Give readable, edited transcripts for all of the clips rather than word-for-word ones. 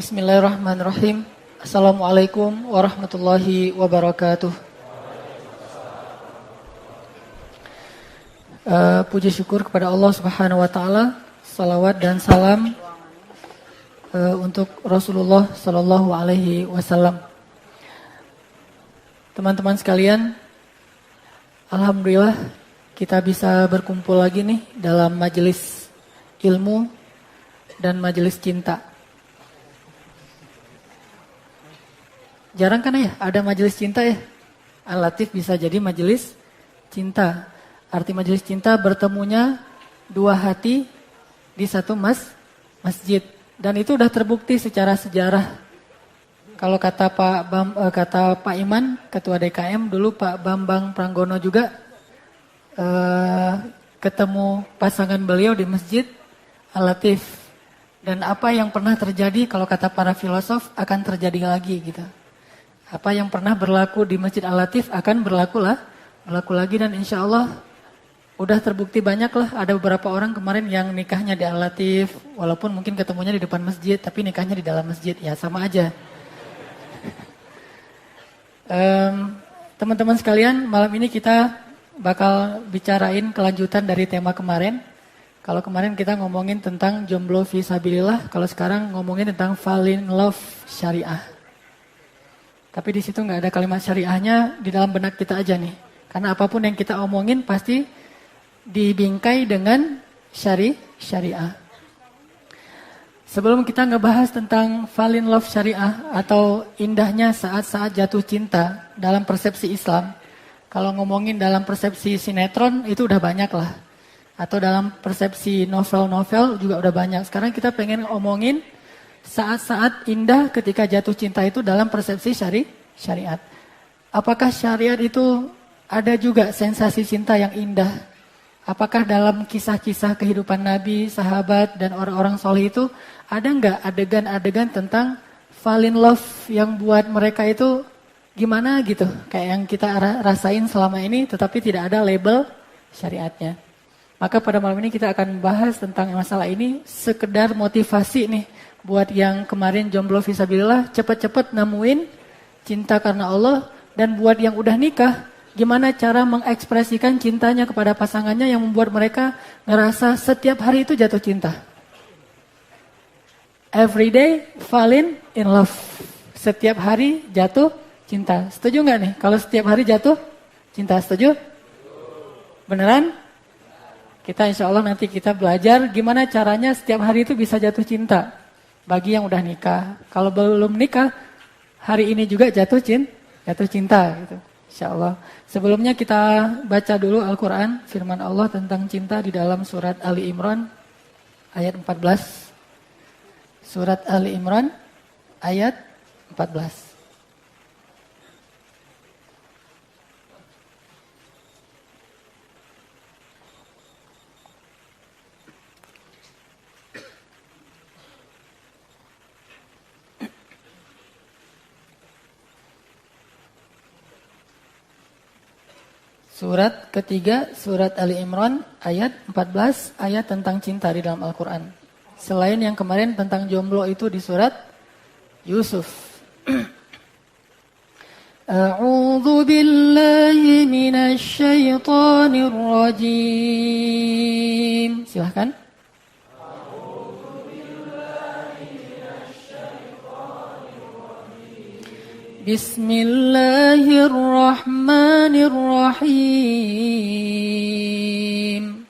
Bismillahirrahmanirrahim. Assalamualaikum warahmatullahi wabarakatuh. Puji syukur kepada Allah Subhanahu wa taala. Salawat dan salam untuk Rasulullah sallallahu alaihi wasallam. Teman-teman sekalian, alhamdulillah kita bisa berkumpul lagi nih dalam majelis ilmu dan majelis cinta. Jarang kan ya ada majelis cinta ya. Al-Latif bisa jadi majelis cinta. Arti majelis cinta bertemunya dua hati di satu masjid. Dan itu udah terbukti secara sejarah. Kalau kata Pak Iman, Ketua DKM dulu Pak Bambang Pranggono juga ketemu pasangan beliau di masjid Al-Latif. Dan apa yang pernah terjadi kalau kata para filosof akan terjadi lagi gitu. Apa yang pernah berlaku di Masjid Al-Latif akan berlaku lagi dan insya Allah udah terbukti banyak lah. Ada beberapa orang kemarin yang nikahnya di Al-Latif, walaupun mungkin ketemunya di depan masjid, tapi nikahnya di dalam masjid, ya sama aja. Teman-teman sekalian, malam ini kita bakal bicarain kelanjutan dari tema kemarin. Kalau kemarin kita ngomongin tentang jomblo fisabilillah, kalau sekarang ngomongin tentang fall in love syariah. Tapi di situ nggak ada kalimat syariahnya di dalam benak kita aja nih. Karena apapun yang kita omongin pasti dibingkai dengan syariah. Sebelum kita ngebahas tentang fall in love syariah atau indahnya saat-saat jatuh cinta dalam persepsi Islam. Kalau ngomongin dalam persepsi sinetron itu udah banyak lah. Atau dalam persepsi novel-novel juga udah banyak. Sekarang kita pengen ngomongin saat-saat indah ketika jatuh cinta itu dalam persepsi syariat. Apakah syariat itu ada juga sensasi cinta yang indah? Apakah dalam kisah-kisah kehidupan Nabi, sahabat, dan orang-orang soleh itu ada nggak adegan-adegan tentang fall in love yang buat mereka itu gimana gitu? Kayak yang kita rasain selama ini tetapi tidak ada label syariatnya. Maka pada malam ini kita akan bahas tentang masalah ini sekedar motivasi nih. Buat yang kemarin jomblo fisabilillah, cepat-cepat nemuin cinta karena Allah. Dan buat yang udah nikah, gimana cara mengekspresikan cintanya kepada pasangannya yang membuat mereka ngerasa setiap hari itu jatuh cinta. Every day falling in love. Setiap hari jatuh cinta. Setuju nggak nih? Kalau setiap hari jatuh cinta, setuju? Beneran? Kita insya Allah nanti kita belajar gimana caranya setiap hari itu bisa jatuh cinta. Bagi yang udah nikah, kalau belum nikah, hari ini juga jatuh cinta gitu. Insyaallah. Sebelumnya kita baca dulu Al-Quran, firman Allah tentang cinta di dalam surat Ali Imran ayat 14. Surat Ali Imran ayat 14. Surat ketiga, surat Ali Imran, ayat 14, ayat tentang cinta di dalam Al-Quran. Selain yang kemarin tentang jomblo itu di surat Yusuf. A'udzu billahi minasy syaithanir rajim. Silahkan. Bismillahirrahmanirrahim.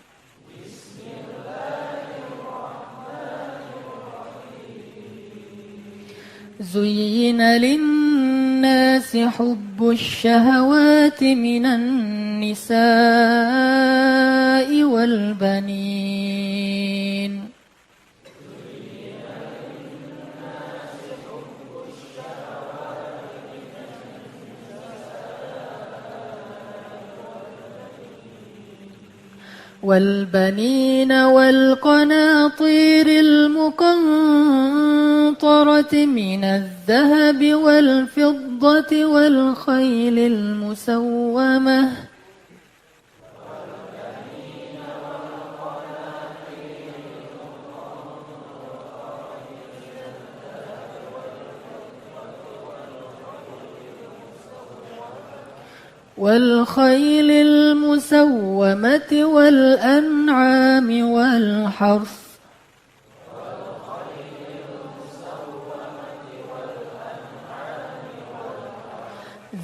Zuyyina lin-nasi hubbus syahawati minan nisa'i wal banin. والبنين والقناطير المقنطرة من الذهب والفضة والخيل المسومة والخيل المسومة والأنعام والحرث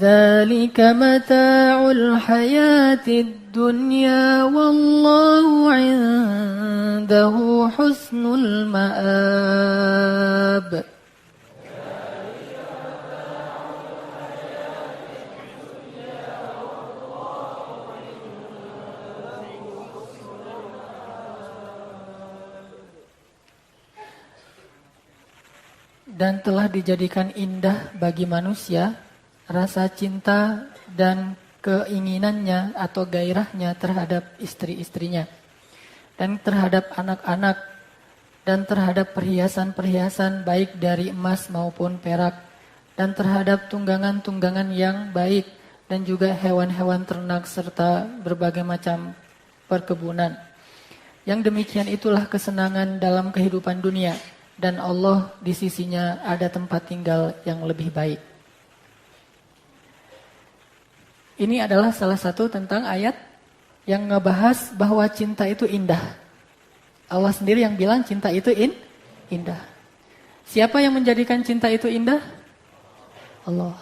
ذلك متاع الحياة الدنيا والله عنده حسن المآب. Dan telah dijadikan indah bagi manusia rasa cinta dan keinginannya atau gairahnya terhadap istri-istrinya dan terhadap anak-anak dan terhadap perhiasan-perhiasan baik dari emas maupun perak dan terhadap tunggangan-tunggangan yang baik dan juga hewan-hewan ternak serta berbagai macam perkebunan. Yang demikian itulah kesenangan dalam kehidupan dunia dan Allah di sisinya ada tempat tinggal yang lebih baik. Ini adalah salah satu tentang ayat yang ngebahas bahwa cinta itu indah. Allah sendiri yang bilang cinta itu indah. Siapa yang menjadikan cinta itu indah? Allah.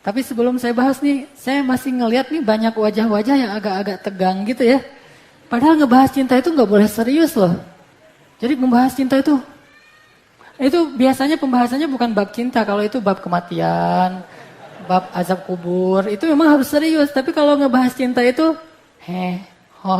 Tapi sebelum saya bahas nih, saya masih ngelihat nih banyak wajah-wajah yang agak-agak tegang gitu ya. Padahal ngebahas cinta itu nggak boleh serius loh. Jadi membahas cinta itu biasanya pembahasannya bukan bab cinta, kalau itu bab kematian, bab azab kubur, itu memang harus serius. Tapi kalau ngebahas cinta itu,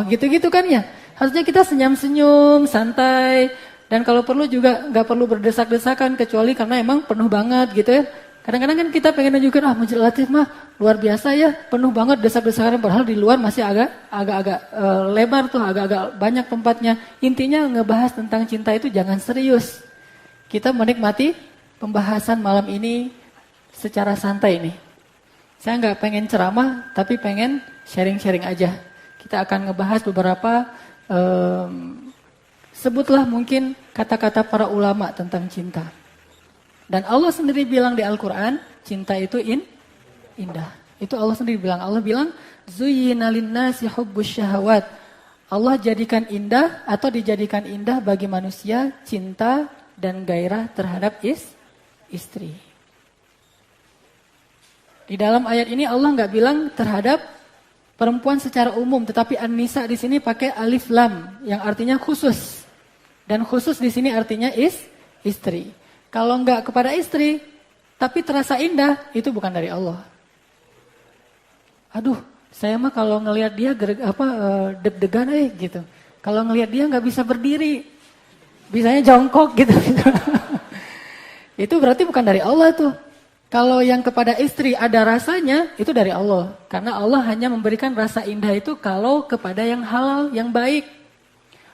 gitu-gitu kan ya. Harusnya kita senyum-senyum, santai. Dan kalau perlu juga nggak perlu berdesak-desakan, kecuali karena emang penuh banget gitu ya. Kadang-kadang kan kita pengen nunjukin, Majelis Latif mah luar biasa ya, penuh banget desak-desakan, padahal di luar masih agak-agak lebar tuh, agak-agak banyak tempatnya. Intinya ngebahas tentang cinta itu jangan serius. Kita menikmati pembahasan malam ini secara santai nih. Saya nggak pengen ceramah, tapi pengen sharing-sharing aja. Kita akan ngebahas beberapa, sebutlah mungkin kata-kata para ulama tentang cinta. Dan Allah sendiri bilang di Al-Quran, cinta itu indah. Itu Allah sendiri bilang. Allah bilang, Zuyyina linnasi hubbus syahawat. Allah jadikan indah atau dijadikan indah bagi manusia cinta dan gairah terhadap istri. Di dalam ayat ini Allah nggak bilang terhadap perempuan secara umum, tetapi an-nisa di sini pakai alif lam yang artinya khusus. Dan khusus di sini artinya istri. Kalau nggak kepada istri, tapi terasa indah, itu bukan dari Allah. Aduh, saya mah kalau ngelihat dia deg-degan gitu. Kalau ngelihat dia nggak bisa berdiri, bisanya jongkok gitu. Itu berarti bukan dari Allah tuh. Kalau yang kepada istri ada rasanya, itu dari Allah. Karena Allah hanya memberikan rasa indah itu kalau kepada yang halal, yang baik.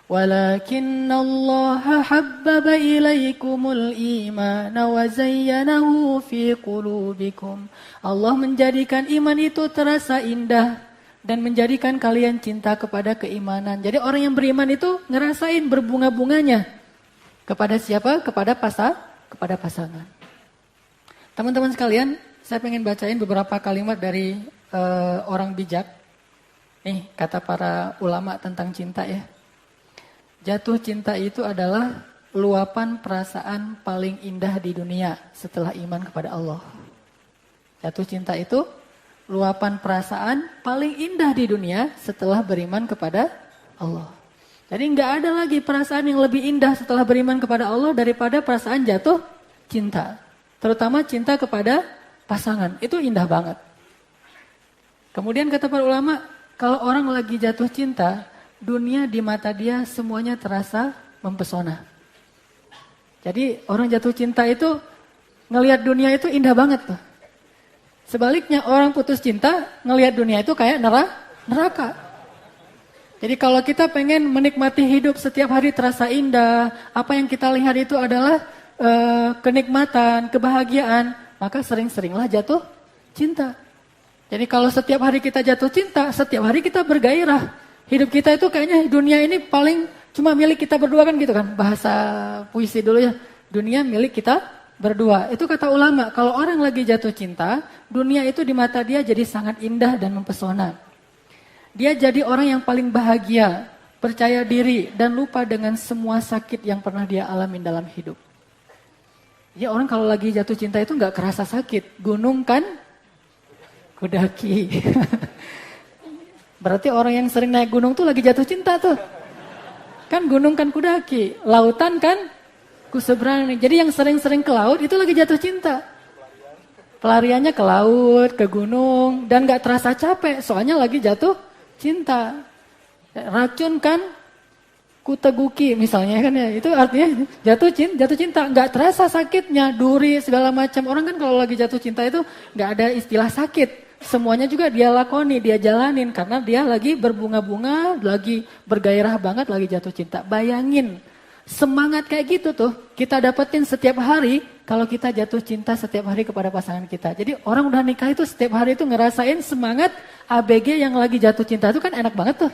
Walakinallaha habbaba ilaikumul imana wa zayyanahu fi qulubikum. Allah menjadikan iman itu terasa indah dan menjadikan kalian cinta kepada keimanan. Jadi orang yang beriman itu ngerasain berbunga-bunganya. Kepada siapa? Kepada pasangan. Teman-teman sekalian, saya pengen bacain beberapa kalimat dari orang bijak. Nih, kata para ulama tentang cinta ya. Jatuh cinta itu adalah luapan perasaan paling indah di dunia setelah iman kepada Allah. Jatuh cinta itu luapan perasaan paling indah di dunia setelah beriman kepada Allah. Jadi nggak ada lagi perasaan yang lebih indah setelah beriman kepada Allah daripada perasaan jatuh cinta. Terutama cinta kepada pasangan, itu indah banget. Kemudian kata para ulama, kalau orang lagi jatuh cinta, dunia di mata dia semuanya terasa mempesona. Jadi orang jatuh cinta itu ngelihat dunia itu indah banget tuh. Sebaliknya orang putus cinta ngelihat dunia itu kayak neraka. Jadi kalau kita pengen menikmati hidup setiap hari terasa indah, apa yang kita lihat itu adalah kenikmatan, kebahagiaan, maka sering-seringlah jatuh cinta. Jadi kalau setiap hari kita jatuh cinta, setiap hari kita bergairah. Hidup kita itu kayaknya dunia ini paling cuma milik kita berdua kan gitu kan. Bahasa puisi dulu ya. Dunia milik kita berdua. Itu kata ulama, kalau orang lagi jatuh cinta, dunia itu di mata dia jadi sangat indah dan mempesona. Dia jadi orang yang paling bahagia, percaya diri, dan lupa dengan semua sakit yang pernah dia alami dalam hidup. Ya orang kalau lagi jatuh cinta itu gak kerasa sakit. Gunung kan kudaki. Berarti orang yang sering naik gunung tuh lagi jatuh cinta tuh. Kan gunung kan kudaki, lautan kan kuseberangi. Jadi yang sering-sering ke laut itu lagi jatuh cinta. Pelariannya ke laut, ke gunung, dan gak terasa capek, soalnya lagi jatuh cinta. Racun kan kuteguki misalnya kan ya, itu artinya jatuh cinta, gak terasa sakitnya, duri segala macam. Orang kan kalau lagi jatuh cinta itu gak ada istilah sakit. Semuanya juga dia lakoni, dia jalanin karena dia lagi berbunga-bunga, lagi bergairah banget, lagi jatuh cinta. Bayangin, semangat kayak gitu tuh kita dapetin setiap hari kalau kita jatuh cinta setiap hari kepada pasangan kita. Jadi orang udah nikah itu setiap hari itu ngerasain semangat ABG yang lagi jatuh cinta itu kan enak banget tuh.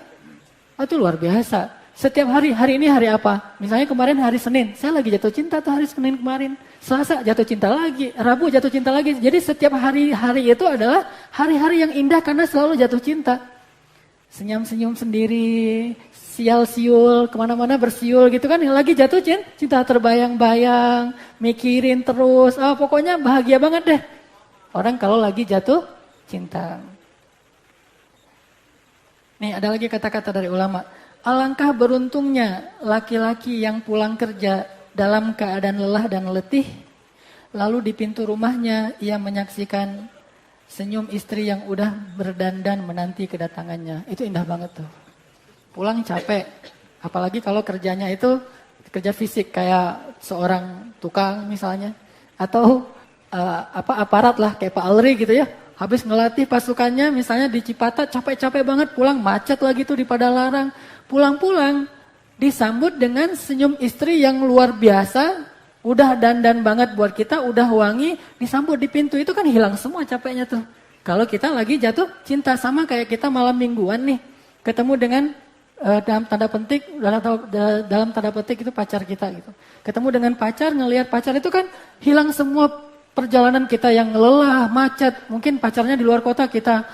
Itu luar biasa. Setiap hari ini hari apa? Misalnya kemarin hari Senin, saya lagi jatuh cinta tuh hari Senin kemarin. Selasa jatuh cinta lagi, Rabu jatuh cinta lagi. Jadi setiap hari itu adalah hari-hari yang indah karena selalu jatuh cinta. Senyum-senyum sendiri, sial-siul, kemana-mana bersiul gitu kan. Yang lagi jatuh cinta terbayang-bayang, mikirin terus. Pokoknya bahagia banget deh. Orang kalau lagi jatuh cinta. Nih ada lagi kata-kata dari ulama. Alangkah beruntungnya laki-laki yang pulang kerja dalam keadaan lelah dan letih, lalu di pintu rumahnya ia menyaksikan senyum istri yang udah berdandan menanti kedatangannya. Itu indah banget tuh. Pulang capek, apalagi kalau kerjanya itu kerja fisik kayak seorang tukang misalnya, atau aparat lah kayak Pak Alri gitu ya. Habis ngelatih pasukannya misalnya di Cipatat capek-capek banget, pulang macet lagi tuh di Padalarang. Pulang-pulang disambut dengan senyum istri yang luar biasa, udah dandan banget buat kita, udah wangi, disambut di pintu itu kan hilang semua capeknya tuh. Kalau kita lagi jatuh cinta, sama kayak kita malam mingguan nih, ketemu dengan dalam tanda petik itu pacar kita gitu. Ketemu dengan pacar, ngelihat pacar itu kan hilang semua perjalanan kita yang lelah, macet. Mungkin pacarnya di luar kota, kita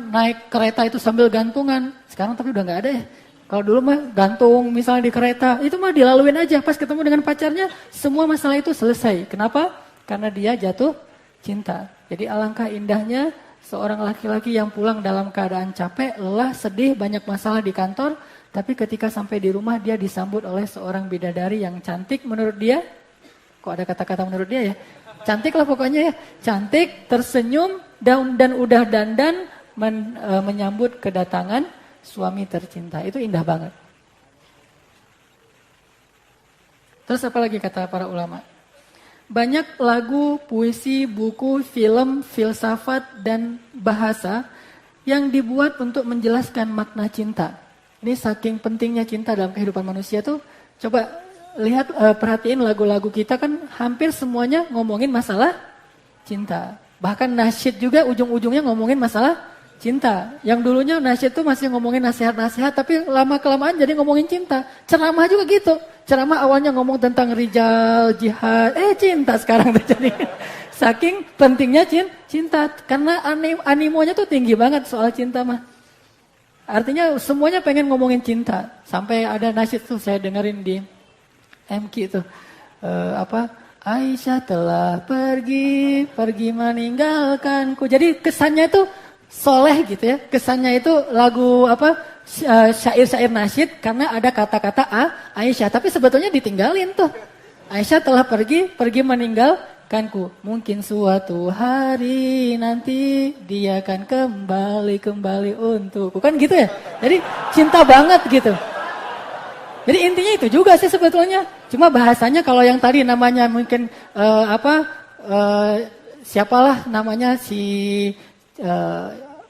naik kereta itu sambil gantungan. Sekarang tapi udah nggak ada ya. Kalau dulu mah gantung misalnya di kereta, itu mah dilaluin aja. Pas ketemu dengan pacarnya, semua masalah itu selesai. Kenapa? Karena dia jatuh cinta. Jadi alangkah indahnya seorang laki-laki yang pulang dalam keadaan capek, lelah, sedih, banyak masalah di kantor. Tapi ketika sampai di rumah dia disambut oleh seorang bidadari yang cantik menurut dia. Kok ada kata-kata menurut dia ya? Cantik lah pokoknya ya. Cantik, tersenyum, dan udah dandan menyambut kedatangan suami tercinta. Itu indah banget. Terus apa lagi kata para ulama? Banyak lagu, puisi, buku, film, filsafat, dan bahasa yang dibuat untuk menjelaskan makna cinta. Ini saking pentingnya cinta dalam kehidupan manusia tuh. Coba lihat, perhatiin lagu-lagu kita kan hampir semuanya ngomongin masalah cinta. Bahkan nasyid juga ujung-ujungnya ngomongin masalah cinta. Yang dulunya nasyid tuh masih ngomongin nasihat-nasihat, tapi lama-kelamaan jadi ngomongin cinta. Ceramah juga gitu. Ceramah awalnya ngomong tentang rijal, jihad, cinta sekarang jadi. Saking pentingnya cinta. Karena animonya tuh tinggi banget soal cinta mah. Artinya semuanya pengen ngomongin cinta. Sampai ada nasyid tuh saya dengerin di MQ tuh. Aisyah telah pergi meninggalkanku. Jadi kesannya tuh soleh gitu ya. Kesannya itu lagu syair-syair nasyid karena ada kata-kata Aisyah. Tapi sebetulnya ditinggalin tuh. Aisyah telah pergi meninggalkanku. Mungkin suatu hari nanti dia akan kembali untukku. Kan gitu ya. Jadi cinta banget gitu. Jadi intinya itu juga sih sebetulnya. Cuma bahasanya kalau yang tadi namanya mungkin siapalah namanya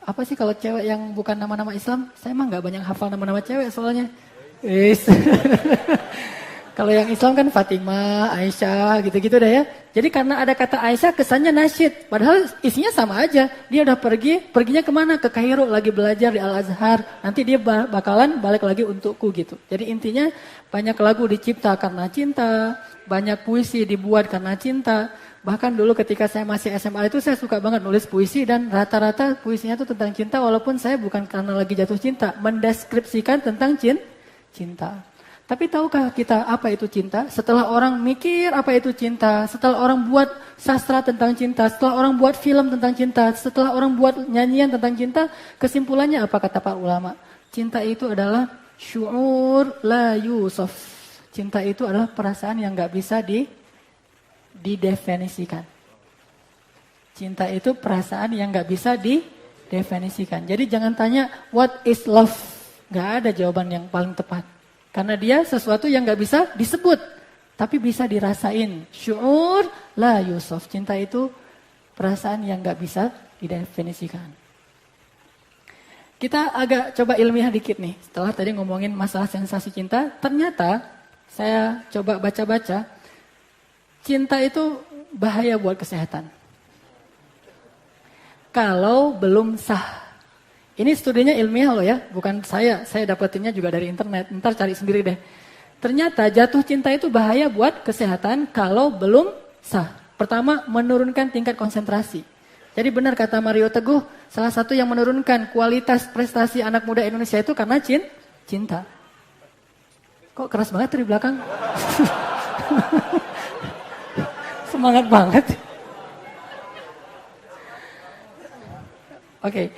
apa sih kalau cewek yang bukan nama-nama Islam? Saya emang nggak banyak hafal nama-nama cewek soalnya. Kalau yang Islam kan Fatimah, Aisyah, gitu-gitu dah ya. Jadi karena ada kata Aisyah kesannya nasyid. Padahal isinya sama aja. Dia udah perginya kemana? Ke Kairo, lagi belajar di Al-Azhar. Nanti dia bakalan balik lagi untukku gitu. Jadi intinya banyak lagu dicipta karena cinta. Banyak puisi dibuat karena cinta. Bahkan dulu ketika saya masih SMA itu saya suka banget nulis puisi. Dan rata-rata puisinya itu tentang cinta. Walaupun saya bukan karena lagi jatuh cinta. Mendeskripsikan tentang cinta. Tapi tahukah kita apa itu cinta? Setelah orang mikir apa itu cinta, setelah orang buat sastra tentang cinta, setelah orang buat film tentang cinta, setelah orang buat nyanyian tentang cinta, kesimpulannya apa kata para ulama? Cinta itu adalah syu'ur la yusaf. Cinta itu adalah perasaan yang gak bisa didefinisikan. Cinta itu perasaan yang gak bisa didefinisikan. Jadi jangan tanya what is love. Gak ada jawaban yang paling tepat. Karena dia sesuatu yang gak bisa disebut. Tapi bisa dirasain. Syu'ur la yusuf. Cinta itu perasaan yang gak bisa didefinisikan. Kita agak coba ilmiah dikit nih. Setelah tadi ngomongin masalah sensasi cinta. Ternyata saya coba baca-baca. Cinta itu bahaya buat kesehatan. Kalau belum sah. Ini studinya ilmiah loh ya, bukan saya dapetinnya juga dari internet, ntar cari sendiri deh. Ternyata jatuh cinta itu bahaya buat kesehatan kalau belum sah. Pertama, menurunkan tingkat konsentrasi. Jadi benar kata Mario Teguh, salah satu yang menurunkan kualitas prestasi anak muda Indonesia itu karena cinta. Kok keras banget dari belakang? Semangat banget. Oke.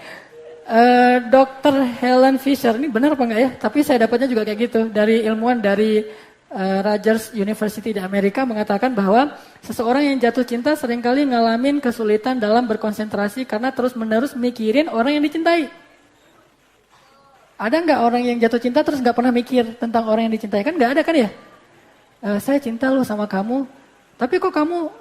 Dr. Helen Fisher, ini benar apa enggak ya? Tapi saya dapatnya juga kayak gitu. Dari ilmuwan dari Rutgers University di Amerika mengatakan bahwa seseorang yang jatuh cinta seringkali ngalamin kesulitan dalam berkonsentrasi karena terus-menerus mikirin orang yang dicintai. Ada enggak orang yang jatuh cinta terus enggak pernah mikir tentang orang yang dicintai? Kan enggak ada kan ya? Saya cinta loh sama kamu. Tapi kok kamu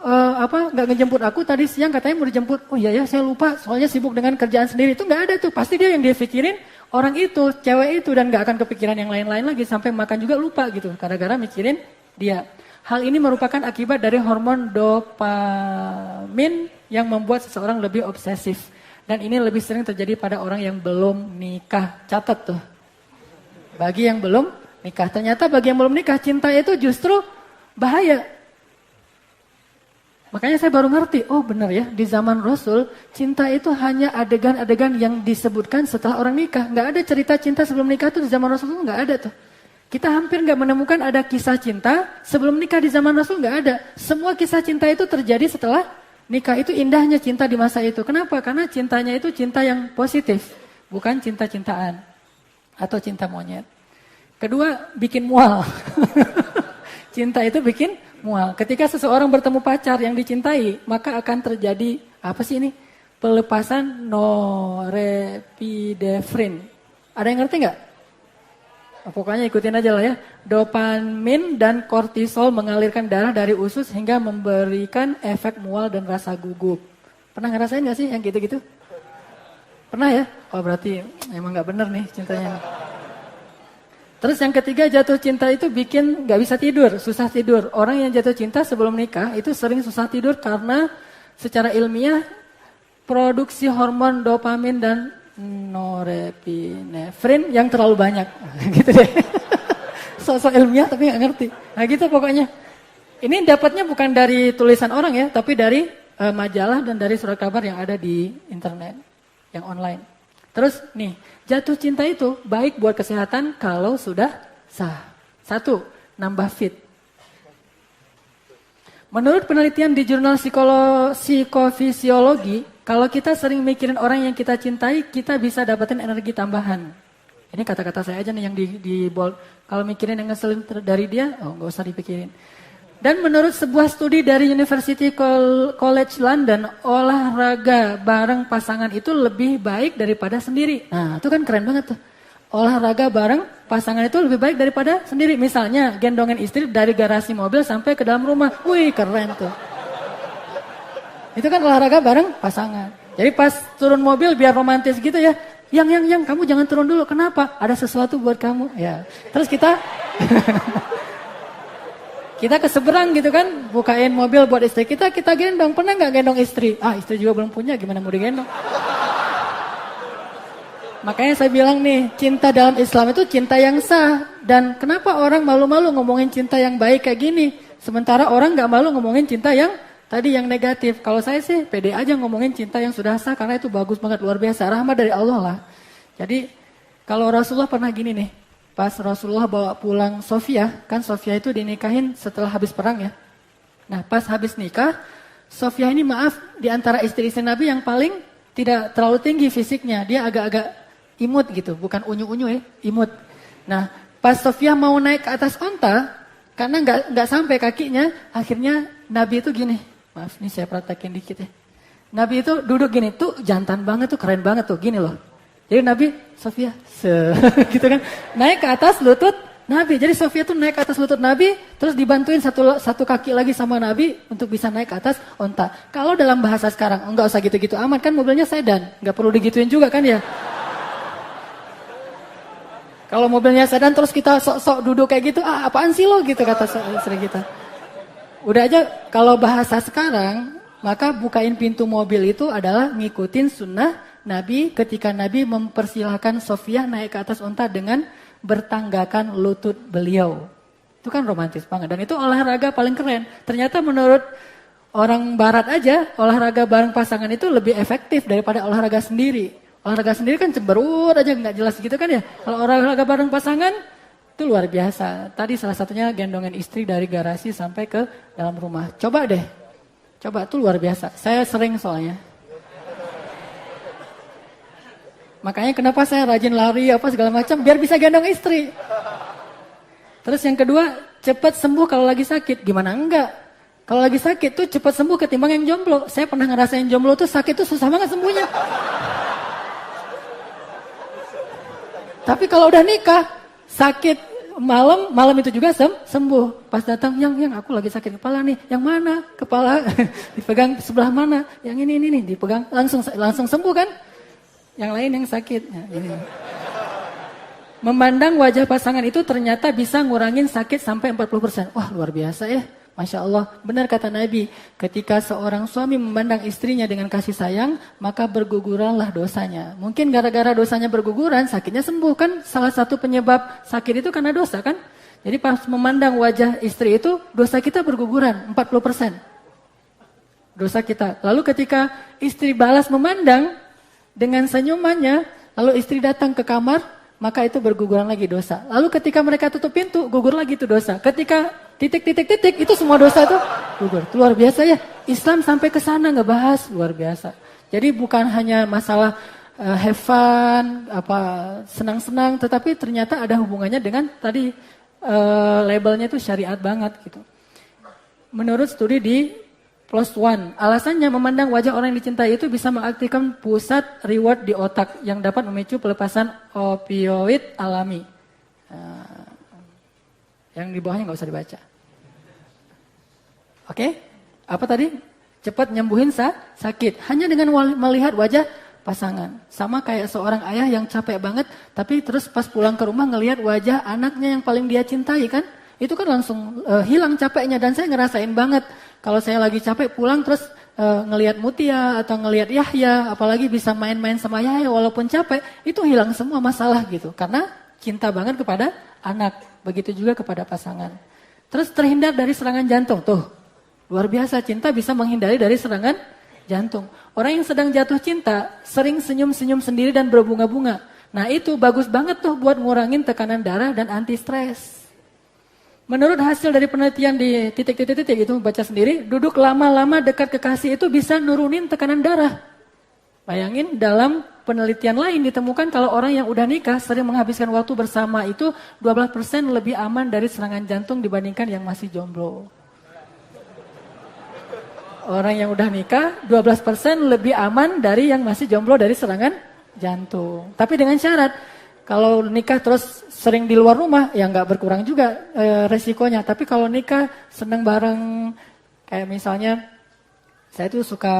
nggak ngejemput aku tadi siang katanya mau dijemput. Oh iya ya saya lupa soalnya sibuk dengan kerjaan sendiri. Itu nggak ada tuh. Pasti dia yang dia pikirin orang itu, cewek itu dan nggak akan kepikiran yang lain-lain lagi sampai makan juga lupa gitu. Gara-gara mikirin dia. Hal ini merupakan akibat dari hormon dopamin yang membuat seseorang lebih obsesif. Dan ini lebih sering terjadi pada orang yang belum nikah. Catat tuh. Bagi yang belum nikah. Ternyata bagi yang belum nikah cinta itu justru bahaya. Makanya saya baru ngerti, oh benar ya, di zaman Rasul, cinta itu hanya adegan-adegan yang disebutkan setelah orang nikah. Nggak ada cerita cinta sebelum nikah tuh di zaman Rasul, nggak ada tuh. Kita hampir nggak menemukan ada kisah cinta sebelum nikah di zaman Rasul, nggak ada. Semua kisah cinta itu terjadi setelah nikah. Itu indahnya cinta di masa itu. Kenapa? Karena cintanya itu cinta yang positif, bukan cinta-cintaan atau cinta monyet. Kedua, bikin mual. Cinta itu bikin mual. Ketika seseorang bertemu pacar yang dicintai, maka akan terjadi apa sih ini? Pelepasan norepinefrin. Ada yang ngerti nggak? Pokoknya ikutin aja lah ya. Dopamin dan kortisol mengalirkan darah dari usus hingga memberikan efek mual dan rasa gugup. Pernah ngerasain nggak sih yang gitu-gitu? Pernah ya? Oh berarti emang nggak bener nih cintanya. Terus yang ketiga jatuh cinta itu bikin gak bisa tidur, susah tidur. Orang yang jatuh cinta sebelum nikah itu sering susah tidur karena secara ilmiah produksi hormon dopamin dan norepinefrin yang terlalu banyak. Gitu deh. Sosok ilmiah tapi gak ngerti. Nah gitu pokoknya. Ini dapatnya bukan dari tulisan orang ya, tapi dari majalah dan dari surat kabar yang ada di internet, yang online. Terus nih, jatuh cinta itu baik buat kesehatan kalau sudah sah. 1, nambah fit. Menurut penelitian di jurnal psikofisiologi, kalau kita sering mikirin orang yang kita cintai, kita bisa dapetin energi tambahan. Ini kata-kata saya aja nih yang di bold. Kalau mikirin yang ngeselin dari dia, nggak usah dipikirin. Dan menurut sebuah studi dari University College London, olahraga bareng pasangan itu lebih baik daripada sendiri. Nah, itu kan keren banget tuh. Olahraga bareng pasangan itu lebih baik daripada sendiri. Misalnya, gendongin istri dari garasi mobil sampai ke dalam rumah. Wih, keren tuh. Itu kan olahraga bareng pasangan. Jadi pas turun mobil biar romantis gitu ya. Yang, kamu jangan turun dulu. Kenapa? Ada sesuatu buat kamu. Ya. Terus kita... Kita ke seberang gitu kan, bukain mobil buat istri kita gendong. Pernah nggak gendong istri? Istri juga belum punya, gimana mau digendong? Makanya saya bilang nih, cinta dalam Islam itu cinta yang sah. Dan kenapa orang malu-malu ngomongin cinta yang baik kayak gini? Sementara orang nggak malu ngomongin cinta yang tadi yang negatif. Kalau saya sih pede aja ngomongin cinta yang sudah sah, karena itu bagus banget, luar biasa. Rahmat dari Allah lah. Jadi kalau Rasulullah pernah gini nih. Pas Rasulullah bawa pulang Sofia, kan Sofia itu dinikahin setelah habis perang ya. Nah pas habis nikah, Sofia ini maaf di antara istri-istri Nabi yang paling tidak terlalu tinggi fisiknya. Dia agak-agak imut gitu, bukan unyu-unyu ya, imut. Nah pas Sofia mau naik ke atas onta, karena nggak sampai kakinya, akhirnya Nabi itu gini. Maaf nih saya praktekin dikit ya. Nabi itu duduk gini, tuh jantan banget tuh, keren banget tuh, gini loh. Jadi Nabi, Sofia, gitu kan, naik ke atas lutut Nabi. Jadi Sofia tuh naik ke atas lutut Nabi, terus dibantuin satu kaki lagi sama Nabi untuk bisa naik ke atas onta. Kalau dalam bahasa sekarang, enggak usah gitu-gitu amat, kan mobilnya sedan, nggak perlu digituin juga kan ya. Kalau mobilnya sedan terus kita sok-sok duduk kayak gitu, apaan sih lo gitu kata istri kita. Udah aja kalau bahasa sekarang, maka bukain pintu mobil itu adalah ngikutin sunnah Nabi ketika Nabi mempersilahkan Sofia naik ke atas unta dengan bertanggakan lutut beliau. Itu kan romantis banget. Dan itu olahraga paling keren. Ternyata menurut orang barat aja, olahraga bareng pasangan itu lebih efektif daripada olahraga sendiri. Olahraga sendiri kan cemberut aja, nggak jelas gitu kan ya. Kalau olahraga bareng pasangan, itu luar biasa. Tadi salah satunya gendongin istri dari garasi sampai ke dalam rumah. Coba deh. Coba, itu luar biasa. Saya sering soalnya. Makanya kenapa saya rajin lari apa segala macam biar bisa gendong istri. Terus yang kedua, cepat sembuh kalau lagi sakit. Gimana enggak? Kalau lagi sakit tuh cepat sembuh ketimbang yang jomblo. Saya pernah ngerasain jomblo tuh sakit tuh susah banget sembuhnya. Tapi kalau udah nikah, sakit malam itu juga sembuh. Pas datang, yang aku lagi sakit kepala nih. Yang mana? Kepala dipegang sebelah mana? Yang ini dipegang langsung sembuh kan? Yang lain yang sakit. Nah, ini. Memandang wajah pasangan itu ternyata bisa ngurangin sakit sampai 40%. Wah luar biasa ya. Masya Allah. Benar kata Nabi. Ketika seorang suami memandang istrinya dengan kasih sayang, maka berguguranlah dosanya. Mungkin gara-gara dosanya berguguran, sakitnya sembuh kan. Salah satu penyebab sakit itu karena dosa kan. Jadi pas memandang wajah istri itu, dosa kita berguguran 40%. Dosa kita. Lalu ketika istri balas memandang, dengan senyumannya, lalu istri datang ke kamar, maka itu berguguran lagi dosa. Lalu ketika mereka tutup pintu, gugur lagi itu dosa. Ketika titik, itu semua dosa itu gugur. Itu luar biasa ya. Islam sampai ke sana ngebahas, luar biasa. Jadi bukan hanya masalah have fun, senang-senang, tetapi ternyata ada hubungannya dengan tadi labelnya itu syariat banget gitu. Menurut studi di PLOS ONE. Alasannya memandang wajah orang yang dicintai itu bisa mengaktifkan pusat reward di otak yang dapat memicu pelepasan opioid alami. Yang di bawahnya nggak usah dibaca. Oke? Apa tadi? Cepat nyembuhin sakit. Hanya dengan melihat wajah pasangan. Sama kayak seorang ayah yang capek banget, tapi terus pas pulang ke rumah ngelihat wajah anaknya yang paling dia cintai kan? Itu kan langsung hilang capeknya. Dan saya ngerasain banget. Kalau saya lagi capek pulang terus ngelihat Mutia atau ngelihat Yahya, apalagi bisa main-main sama Yahya walaupun capek, itu hilang semua masalah gitu. Karena cinta banget kepada anak, begitu juga kepada pasangan. Terus terhindar dari serangan jantung. Tuh, luar biasa cinta bisa menghindari dari serangan jantung. Orang yang sedang jatuh cinta sering senyum-senyum sendiri dan berbunga-bunga. Nah itu bagus banget tuh buat ngurangin tekanan darah dan anti stres. Menurut hasil dari penelitian di titik-titik itu, baca sendiri, duduk lama-lama dekat kekasih itu bisa nurunin tekanan darah. Bayangin dalam penelitian lain ditemukan kalau orang yang udah nikah sering menghabiskan waktu bersama itu 12% lebih aman dari serangan jantung dibandingkan yang masih jomblo. Orang yang udah nikah 12% lebih aman dari yang masih jomblo dari serangan jantung. Tapi dengan syarat, kalau nikah terus sering di luar rumah, ya nggak berkurang juga resikonya. Tapi kalau nikah seneng bareng, kayak misalnya saya tuh suka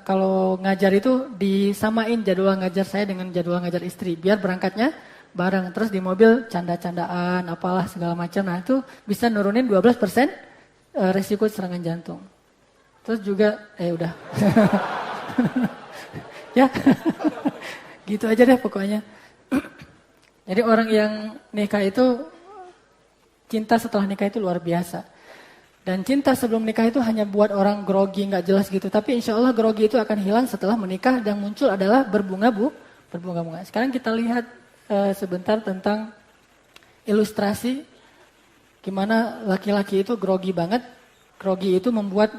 kalau ngajar itu disamain jadwal ngajar saya dengan jadwal ngajar istri. Biar berangkatnya bareng, terus di mobil canda-candaan, apalah segala macam. Nah itu bisa nurunin 12% resiko serangan jantung. Terus juga, udah. Ya, gitu aja deh pokoknya. Jadi orang yang nikah itu, cinta setelah nikah itu luar biasa. Dan cinta sebelum nikah itu hanya buat orang grogi, gak jelas gitu. Tapi insya Allah grogi itu akan hilang setelah menikah dan muncul adalah berbunga-bunga. Sekarang kita lihat sebentar tentang ilustrasi gimana laki-laki itu grogi banget. Grogi itu membuat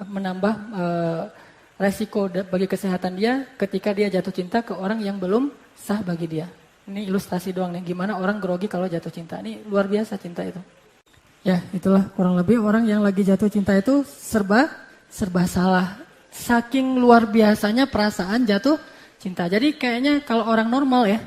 menambah resiko bagi kesehatan dia ketika dia jatuh cinta ke orang yang belum sah bagi dia. Ini ilustrasi doang nih, gimana orang grogi kalau jatuh cinta. Ini luar biasa cinta itu. Ya, itulah kurang lebih orang yang lagi jatuh cinta itu serba salah. Saking luar biasanya perasaan jatuh cinta. Jadi kayaknya kalau orang normal ya,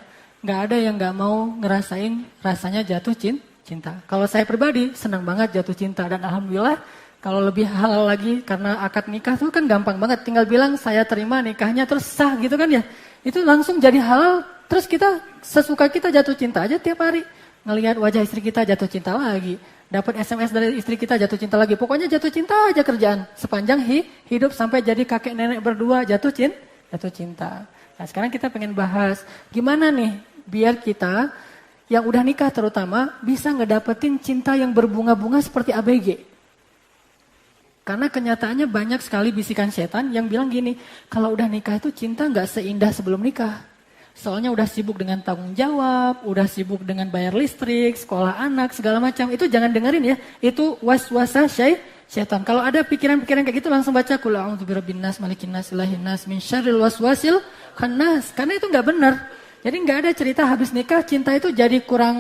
nggak ada yang nggak mau ngerasain rasanya jatuh cinta. Kalau saya pribadi senang banget jatuh cinta dan alhamdulillah kalau lebih halal lagi karena akad nikah tuh kan gampang banget. Tinggal bilang saya terima nikahnya terus sah gitu kan ya. Itu langsung jadi halal. Terus kita sesuka kita jatuh cinta aja tiap hari. Ngelihat wajah istri kita jatuh cinta lagi. Dapat SMS dari istri kita jatuh cinta lagi. Pokoknya jatuh cinta aja kerjaan. Sepanjang hidup sampai jadi kakek nenek berdua jatuh cinta. Nah sekarang kita pengen bahas gimana nih biar kita yang udah nikah terutama bisa ngedapetin cinta yang berbunga-bunga seperti ABG. Karena kenyataannya banyak sekali bisikan setan yang bilang gini, kalau udah nikah itu cinta gak seindah sebelum nikah. Soalnya udah sibuk dengan tanggung jawab, udah sibuk dengan bayar listrik, sekolah anak, segala macam. Itu jangan dengerin ya, itu was-wasa syaitan. Kalau ada pikiran-pikiran kayak gitu langsung baca Qul a'udzu birabbin nas, malikin nas, ilahin nas, min syarril waswasil khannas. Karena itu gak benar. Jadi gak ada cerita habis nikah cinta itu jadi kurang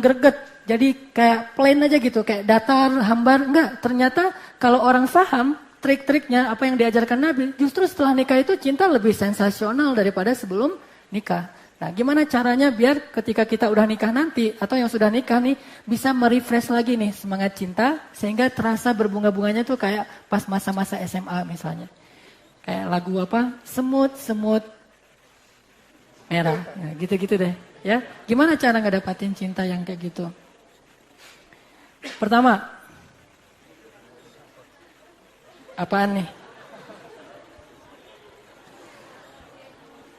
greget. Jadi kayak plain aja gitu, kayak datar, hambar. Enggak, ternyata kalau orang paham trik-triknya apa yang diajarkan Nabi, justru setelah nikah itu cinta lebih sensasional daripada sebelum nikah. Nah gimana caranya biar ketika kita udah nikah nanti, atau yang sudah nikah nih, bisa merefresh lagi nih semangat cinta, sehingga terasa berbunga-bunganya tuh kayak pas masa-masa SMA misalnya. Kayak lagu semut merah, nah, gitu-gitu deh. Ya, gimana cara ngedapatin cinta yang kayak gitu? Pertama, apaan nih?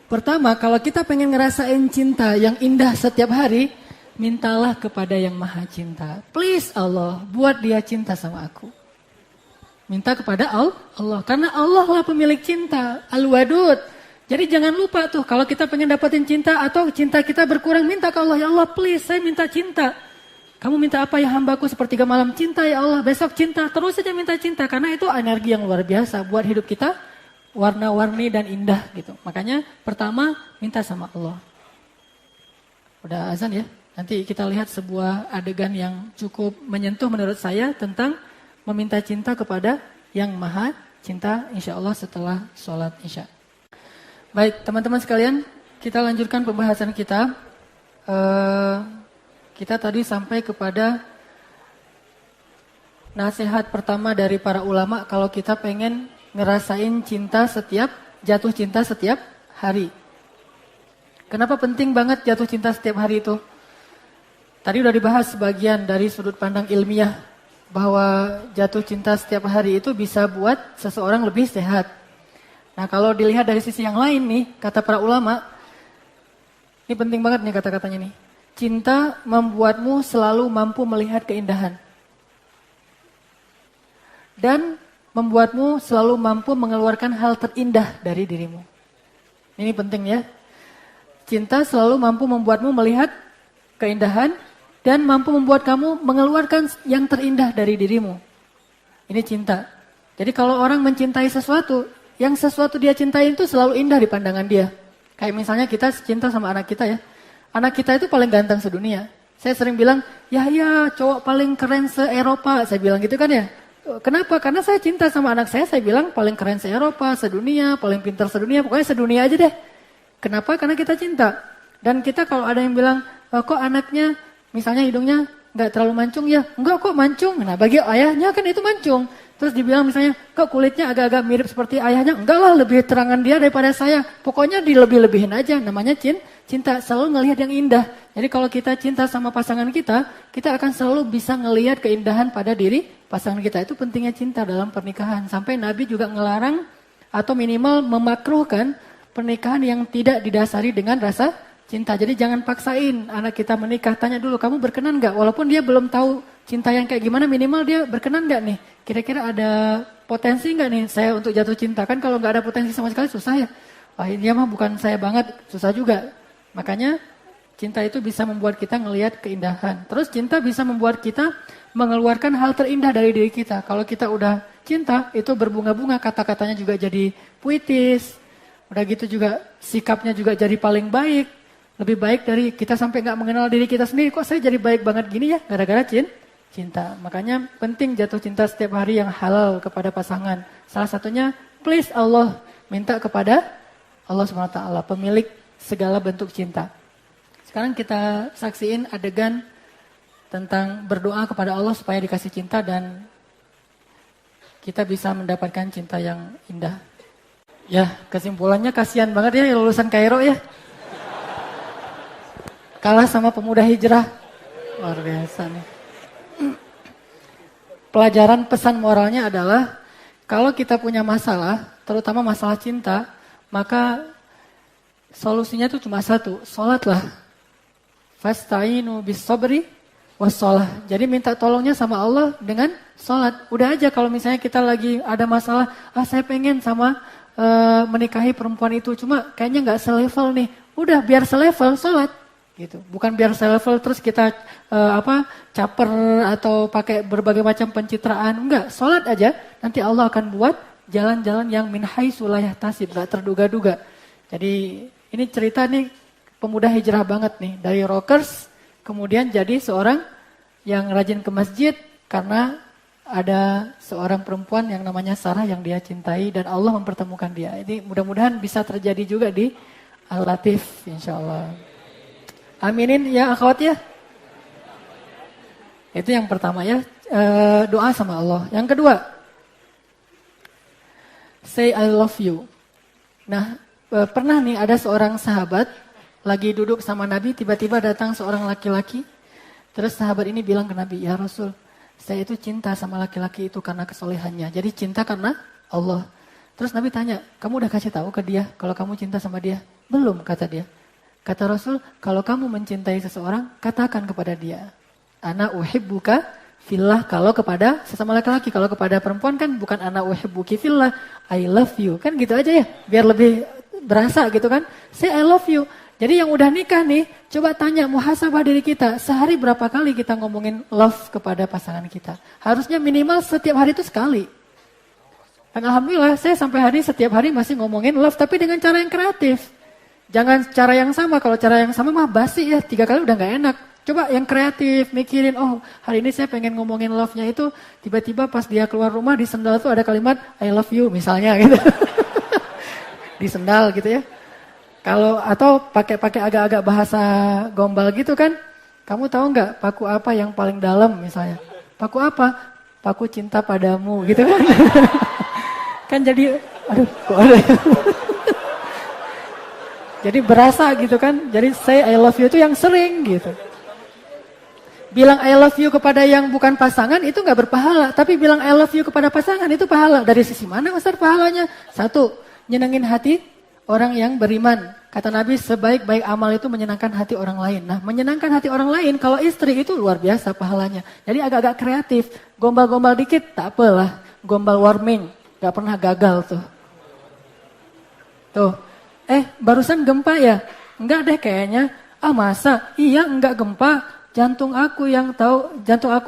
Pertama, kalau kita pengen ngerasain cinta yang indah setiap hari, mintalah kepada yang maha cinta. Please Allah, buat dia cinta sama aku. Minta kepada Allah, karena Allah lah pemilik cinta, Al-Wadud. Jadi jangan lupa tuh, kalau kita pengen dapetin cinta atau cinta kita berkurang, minta ke Allah, ya Allah please, saya minta cinta. Kamu minta apa ya hambaku sepertiga malam, cinta ya Allah, besok cinta, terus saja minta cinta. Karena itu energi yang luar biasa buat hidup kita, warna-warni dan indah gitu. Makanya pertama, minta sama Allah. Udah azan ya, nanti kita lihat sebuah adegan yang cukup menyentuh menurut saya tentang meminta cinta kepada yang maha cinta, insya Allah setelah sholat isya. Baik, teman-teman sekalian, kita lanjutkan pembahasan kita. Kita tadi sampai kepada nasihat pertama dari para ulama kalau kita pengen ngerasain jatuh cinta setiap hari. Kenapa penting banget jatuh cinta setiap hari itu? Tadi udah dibahas sebagian dari sudut pandang ilmiah bahwa jatuh cinta setiap hari itu bisa buat seseorang lebih sehat. Nah kalau dilihat dari sisi yang lain nih, kata para ulama, ini penting banget nih kata-katanya nih. Cinta membuatmu selalu mampu melihat keindahan. Dan membuatmu selalu mampu mengeluarkan hal terindah dari dirimu. Ini penting ya. Cinta selalu mampu membuatmu melihat keindahan dan mampu membuat kamu mengeluarkan yang terindah dari dirimu. Ini cinta. Jadi kalau orang mencintai sesuatu, yang sesuatu dia cintai itu selalu indah di pandangan dia. Kayak misalnya kita cinta sama anak kita ya. Anak kita itu paling ganteng sedunia. Saya sering bilang, ya cowok paling keren se-Eropa. Saya bilang gitu kan ya. Kenapa? Karena saya cinta sama anak saya bilang paling keren se-Eropa, sedunia, paling pintar sedunia. Pokoknya sedunia aja deh. Kenapa? Karena kita cinta. Dan kita kalau ada yang bilang, kok anaknya misalnya hidungnya gak terlalu mancung ya. Enggak kok mancung. Nah bagi ayahnya kan itu mancung. Terus dibilang misalnya, kok kulitnya agak-agak mirip seperti ayahnya? Enggak lah, lebih terangan dia daripada saya. Pokoknya dilebih-lebihin aja, namanya cinta. Selalu ngelihat yang indah. Jadi kalau kita cinta sama pasangan kita akan selalu bisa ngelihat keindahan pada diri pasangan kita. Itu pentingnya cinta dalam pernikahan. Sampai Nabi juga ngelarang atau minimal memakruhkan pernikahan yang tidak didasari dengan rasa cinta. Jadi jangan paksain anak kita menikah. Tanya dulu, kamu berkenan gak? Walaupun dia belum tahu cinta yang kayak gimana, minimal dia berkenan gak nih? Kira-kira ada potensi gak nih saya untuk jatuh cinta? Kan kalau gak ada potensi sama sekali susah ya. Wah, dia mah bukan saya banget, susah juga. Makanya cinta itu bisa membuat kita ngelihat keindahan. Terus cinta bisa membuat kita mengeluarkan hal terindah dari diri kita. Kalau kita udah cinta, itu berbunga-bunga, kata-katanya juga jadi puitis. Udah gitu juga sikapnya juga jadi paling baik. Lebih baik dari kita sampai gak mengenal diri kita sendiri. Kok saya jadi baik banget gini ya? Gara-gara cinta. Makanya penting jatuh cinta setiap hari yang halal kepada pasangan. Salah satunya, please Allah, minta kepada Allah SWT, pemilik segala bentuk cinta. Sekarang kita saksiin adegan tentang berdoa kepada Allah supaya dikasih cinta dan kita bisa mendapatkan cinta yang indah. Ya, kesimpulannya kasihan banget ya lulusan Kairo ya. Kalah sama pemuda hijrah. Luar biasa nih. Pelajaran pesan moralnya adalah kalau kita punya masalah, terutama masalah cinta, maka solusinya itu cuma satu, sholatlah. Fasta'inu bis-sabri was-sholah. Jadi minta tolongnya sama Allah dengan sholat. Udah aja kalau misalnya kita lagi ada masalah, saya pengen sama menikahi perempuan itu, cuma kayaknya gak selevel nih. Udah biar selevel, sholat. Gitu. Bukan biar selevel terus kita caper atau pakai berbagai macam pencitraan. Enggak, sholat aja. Nanti Allah akan buat jalan-jalan yang min haitsu la yahtasib, gak terduga-duga. Jadi ini cerita nih pemuda hijrah banget nih. Dari rockers kemudian jadi seorang yang rajin ke masjid karena ada seorang perempuan yang namanya Sarah yang dia cintai dan Allah mempertemukan dia. Ini mudah-mudahan bisa terjadi juga di Al-Latif insyaallah. Aminin ya akhwat ya. Itu yang pertama ya, doa sama Allah. Yang kedua, say I love you. Nah, pernah nih ada seorang sahabat lagi duduk sama Nabi, tiba-tiba datang seorang laki-laki. Terus sahabat ini bilang ke Nabi, ya Rasul, saya itu cinta sama laki-laki itu karena kesolehannya. Jadi cinta karena Allah. Terus Nabi tanya, kamu udah kasih tahu ke dia kalau kamu cinta sama dia? Belum, kata dia. Kata Rasul, kalau kamu mencintai seseorang, katakan kepada dia. Ana uhibbuka fillah, kalau kepada sesama laki-laki. Kalau kepada perempuan kan bukan ana uhibbuki fillah, I love you. Kan gitu aja ya, biar lebih berasa gitu kan. Say I love you. Jadi yang udah nikah nih, coba tanya muhasabah diri kita. Sehari berapa kali kita ngomongin love kepada pasangan kita? Harusnya minimal setiap hari itu sekali. Dan alhamdulillah saya sampai hari setiap hari masih ngomongin love, tapi dengan cara yang kreatif. Jangan cara yang sama, kalau cara yang sama mah basi ya, 3 kali udah gak enak. Coba yang kreatif, mikirin, oh hari ini saya pengen ngomongin love-nya itu, tiba-tiba pas dia keluar rumah di sendal tuh ada kalimat I love you misalnya gitu. Di sendal gitu ya. Kalau atau pakai agak-agak bahasa gombal gitu kan, kamu tahu nggak paku apa yang paling dalam misalnya? Paku apa? Paku cinta padamu gitu kan. Kan jadi, aduh kok ada ya? Jadi berasa gitu kan. Jadi say I love you itu yang sering gitu. Bilang I love you kepada yang bukan pasangan itu gak berpahala. Tapi bilang I love you kepada pasangan itu pahala. Dari sisi mana besar pahalanya? 1, nyenengin hati orang yang beriman. Kata Nabi sebaik-baik amal itu menyenangkan hati orang lain. Nah menyenangkan hati orang lain kalau istri itu luar biasa pahalanya. Jadi agak-agak kreatif. Gombal-gombal dikit tak apalah. Gombal warming. Gak pernah gagal tuh. Tuh. Barusan gempa ya? Enggak deh kayaknya. Masa? Iya enggak gempa. Jantung aku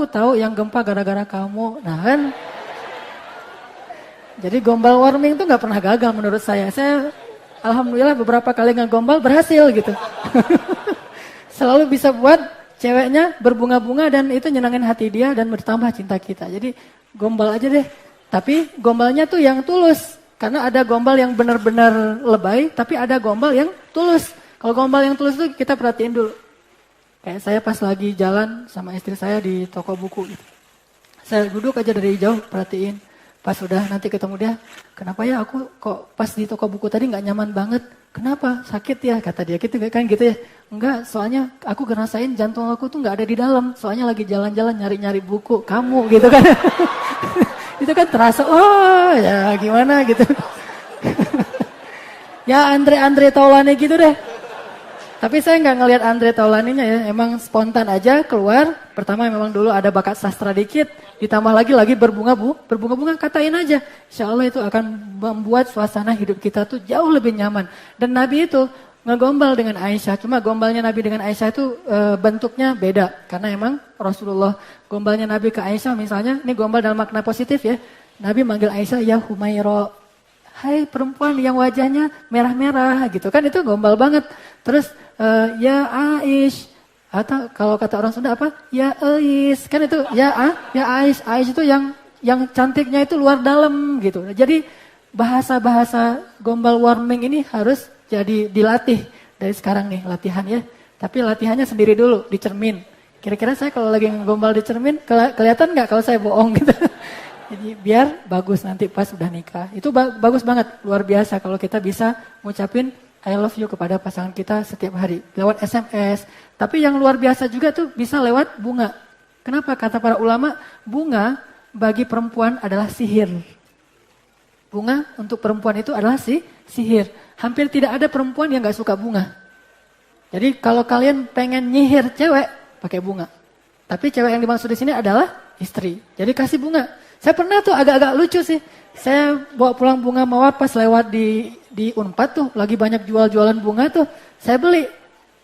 tahu yang gempa gara-gara kamu. Nah kan. Jadi gombal warming itu enggak pernah gagal menurut saya. Saya alhamdulillah beberapa kali ngegombal berhasil gitu. Selalu bisa buat ceweknya berbunga-bunga dan itu nyenangin hati dia dan bertambah cinta kita. Jadi gombal aja deh. Tapi gombalnya tuh yang tulus. Karena ada gombal yang benar-benar lebay, tapi ada gombal yang tulus. Kalau gombal yang tulus itu kita perhatiin dulu. Kayak saya pas lagi jalan sama istri saya di toko buku gitu. Saya duduk aja dari jauh perhatiin. Pas udah nanti ketemu dia, kenapa ya aku kok pas di toko buku tadi nggak nyaman banget? Kenapa? Sakit ya? Kata dia gitu kan gitu ya. Enggak, soalnya aku ngerasain jantung aku tuh nggak ada di dalam. Soalnya lagi jalan-jalan nyari-nyari buku kamu gitu kan. Itu kan terasa, oh ya gimana gitu. Ya Andre Taulani gitu deh. Tapi saya nggak ngelihat Andre Taulaninya ya, emang spontan aja keluar. Pertama memang dulu ada bakat sastra dikit, ditambah lagi berbunga-bunga katain aja. Insya Allah itu akan membuat suasana hidup kita tuh jauh lebih nyaman. Dan Nabi itu ngegombal dengan Aisyah, cuma gombalnya Nabi dengan Aisyah itu bentuknya beda. Karena emang Rasulullah gombalnya Nabi ke Aisyah misalnya, ini gombal dalam makna positif ya. Nabi manggil Aisyah, ya Humairo, hai perempuan yang wajahnya merah-merah gitu kan, itu gombal banget. Terus ya Aish, atau kalau kata orang Sunda apa? Ya Ais, kan itu ya Aish. Aish itu yang cantiknya itu luar dalam gitu. Jadi bahasa-bahasa gombal warming ini harus jadi dilatih dari sekarang nih latihan ya. Tapi latihannya sendiri dulu di cermin. Kira-kira saya kalau lagi gombal di cermin kelihatan nggak kalau saya bohong gitu? Jadi biar bagus nanti pas udah nikah. Itu bagus banget, luar biasa kalau kita bisa ngucapin I love you kepada pasangan kita setiap hari. Lewat SMS. Tapi yang luar biasa juga tuh bisa lewat bunga. Kenapa? Kata para ulama, bunga bagi perempuan adalah sihir. Bunga untuk perempuan itu adalah sihir. Hampir tidak ada perempuan yang gak suka bunga. Jadi kalau kalian pengen nyihir cewek, pakai bunga. Tapi cewek yang dimaksud di sini adalah istri. Jadi kasih bunga. Saya pernah tuh agak-agak lucu sih. Saya bawa pulang bunga mawar pas lewat di Unpad tuh. Lagi banyak jual-jualan bunga tuh. Saya beli.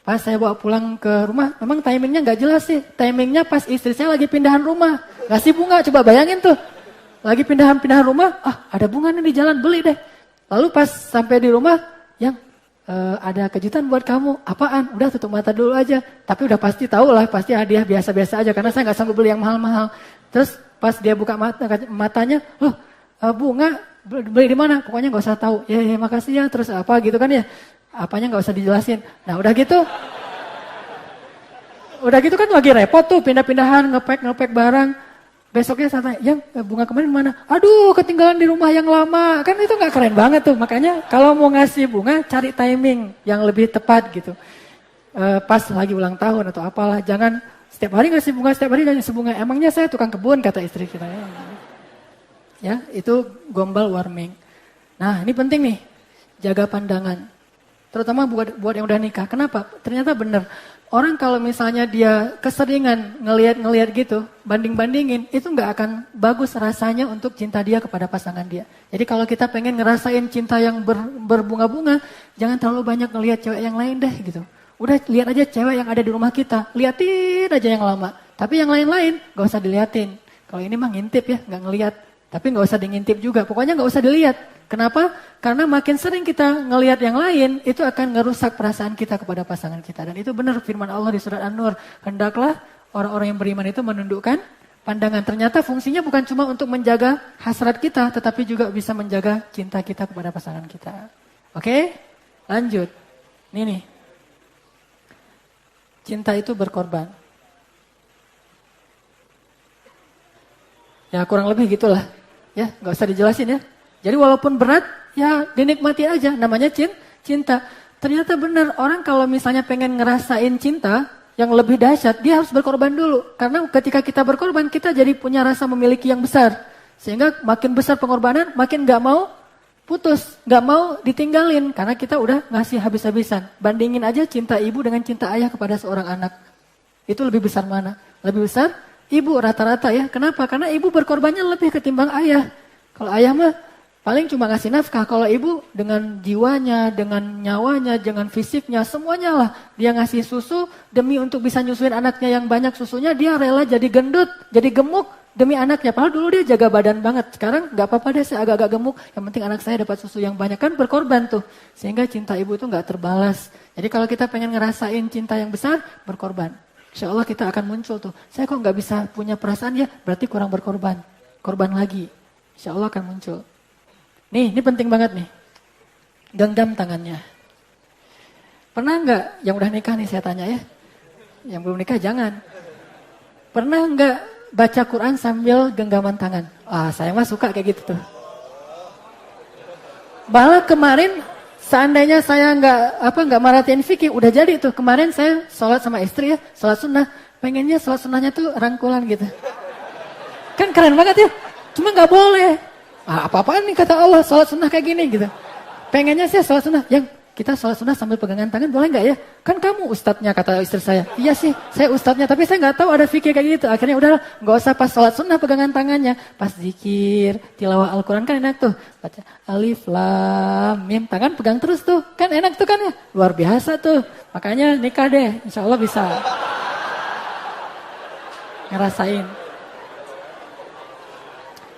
Pas saya bawa pulang ke rumah, memang timingnya gak jelas sih. Timingnya pas istri saya lagi pindahan rumah. Ngasih bunga, coba bayangin tuh. Lagi pindahan rumah, ada bunga nih di jalan, beli deh. Lalu pas sampai di rumah, yang ada kejutan buat kamu. Apaan? Udah tutup mata dulu aja. Tapi udah pasti tahu lah, pasti hadiah biasa-biasa aja. Karena saya gak sanggup beli yang mahal-mahal. Terus pas dia buka matanya, bunga beli di mana? Pokoknya nggak usah tahu. Ya makasih ya. Terus apa gitu kan ya? Apanya nggak usah dijelasin. Nah udah gitu kan lagi repot tuh pindah-pindahan ngepek barang. Besoknya saya tanya, yang bunga kemarin mana? Aduh ketinggalan di rumah yang lama. Kan itu nggak keren banget tuh. Makanya kalau mau ngasih bunga cari timing yang lebih tepat gitu. Pas lagi ulang tahun atau apalah. Jangan setiap hari ngasih bunga. Emangnya saya tukang kebun kata istri kita. Ya, itu gombal warming. Nah, ini penting nih. Jaga pandangan. Terutama buat yang udah nikah. Kenapa? Ternyata benar. Orang kalau misalnya dia keseringan ngelihat gitu, banding-bandingin, itu nggak akan bagus rasanya untuk cinta dia kepada pasangan dia. Jadi kalau kita pengen ngerasain cinta yang berbunga-bunga, jangan terlalu banyak ngelihat cewek yang lain deh gitu. Udah lihat aja cewek yang ada di rumah kita, liatin aja yang lama. Tapi yang lain-lain gak usah diliatin. Kalau ini mah ngintip ya, gak ngelihat. Tapi gak usah diintip juga, pokoknya gak usah dilihat. Kenapa? Karena makin sering kita ngelihat yang lain, itu akan ngerusak perasaan kita kepada pasangan kita. Dan itu benar firman Allah di surat An-Nur. Hendaklah orang-orang yang beriman itu menundukkan pandangan. Ternyata fungsinya bukan cuma untuk menjaga hasrat kita, tetapi juga bisa menjaga cinta kita kepada pasangan kita. Oke? Lanjut. Nih. Cinta itu berkorban. Ya kurang lebih gitulah. Ya gak usah dijelasin ya. Jadi walaupun berat, ya dinikmati aja. Namanya cinta. Ternyata benar, orang kalau misalnya pengen ngerasain cinta yang lebih dahsyat, dia harus berkorban dulu. Karena ketika kita berkorban, kita jadi punya rasa memiliki yang besar. Sehingga makin besar pengorbanan, makin gak mau putus, gak mau ditinggalin. Karena kita udah ngasih habis-habisan. Bandingin aja cinta ibu dengan cinta ayah kepada seorang anak. Itu lebih besar mana? Lebih besar ibu rata-rata ya. Kenapa? Karena ibu berkorbannya lebih ketimbang ayah. Kalau ayah mah paling cuma ngasih nafkah. Kalau ibu dengan jiwanya, dengan nyawanya, dengan fisiknya, semuanya lah. Dia ngasih susu demi untuk bisa nyusuin anaknya yang banyak susunya. Dia rela jadi gendut, jadi gemuk demi anaknya. Padahal dulu dia jaga badan banget. Sekarang gak apa-apa deh saya agak-agak gemuk. Yang penting anak saya dapat susu yang banyak. Kan berkorban tuh. Sehingga cinta ibu itu gak terbalas. Jadi kalau kita pengen ngerasain cinta yang besar, berkorban. Insya Allah kita akan muncul tuh. Saya kok gak bisa punya perasaan ya, berarti kurang berkorban. Korban lagi. Insya Allah akan muncul. Nih, ini penting banget nih. Genggam tangannya. Pernah nggak yang udah nikah nih saya tanya ya? Yang belum nikah jangan. Pernah nggak baca Quran sambil genggaman tangan. Saya mah suka kayak gitu tuh. Malah kemarin seandainya saya nggak merhatiin fikih, udah jadi tuh. Kemarin saya sholat sama istri ya, sholat sunnah. Pengennya sholat sunnahnya tuh rangkulan gitu. Kan keren banget ya. Cuma nggak boleh. Apa-apaan nih kata Allah, sholat sunnah kayak gini gitu. Pengennya sih sholat sunnah. Yang kita sholat sunnah sambil pegangan tangan boleh nggak ya? Kan kamu ustadznya kata istri saya. Iya sih, saya ustadznya. Tapi saya nggak tahu ada fikih kayak gitu. Akhirnya udah nggak usah pas sholat sunnah pegangan tangannya. Pas zikir, tilawah Al-Quran kan enak tuh. Baca alif, lam, mim. Tangan pegang terus tuh. Kan enak tuh kan ya. Luar biasa tuh. Makanya nikah deh. Insya Allah bisa ngerasain.